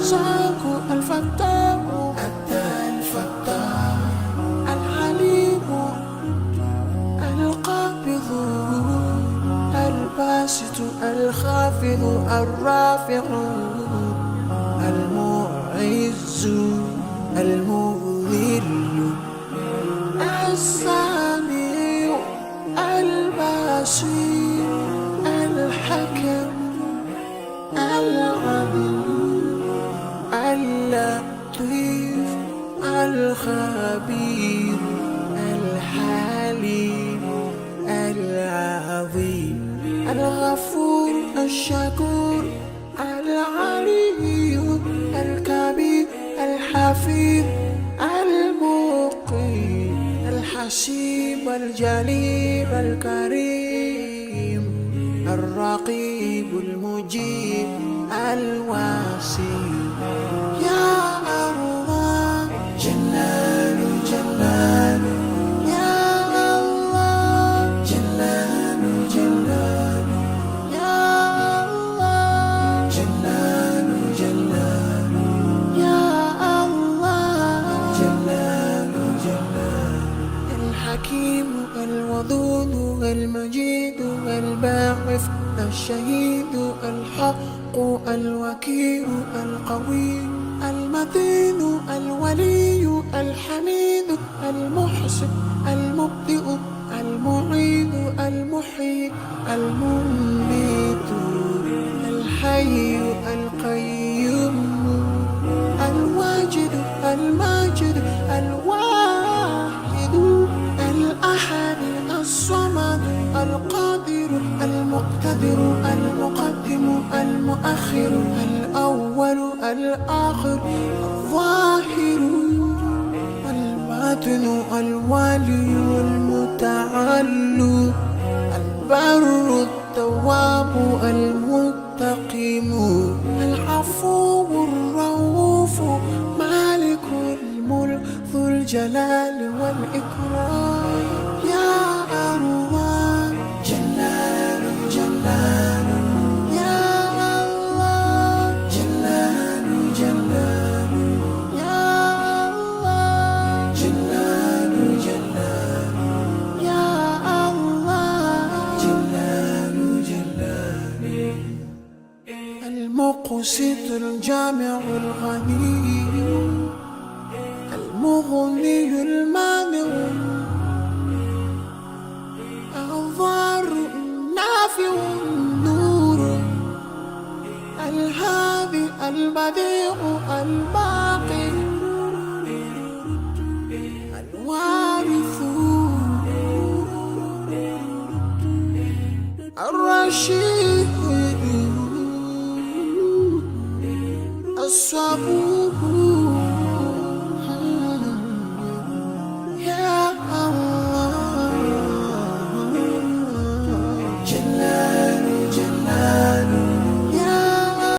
الرزاق الفتاح الفتاح العليم القابض الباسط الخافض الرافع المعز المذل السميع البصير الحكم العليم اللطيف الخبير الحليم العظيم الغفور الشكور العلي الكبير الحفيظ المقيم الحسيب الجليل الكريم الرقيب المجيب الواسع يا الله جلال جلال يا الله جلال جلال يا الله جلال جلال يا الله جلال جلال الحكيم الودود المجيد الباعث الشهيد الحق الوكيل القوي المتين الولي الحميد المحسن المبدئ المعيد المحيي المميت الحي القيوم الواجد الماجد الواحد الأحد الصمد القادر المقتدر المقدم المؤخر الأول الآخر الظاهر الباطن الوالي المتعالي البر التواب المنتقم العفو الرؤوف مالك الملك ذو الجلال والإكرام يا الله جلال جلال يا الله جلال جلال يا الله جلال جلال يا الله جلال جلال المقسط الجامع الغني المغني المانع الضار النافع النور الهادي البديع الباقي الوارث الرشيد الصبور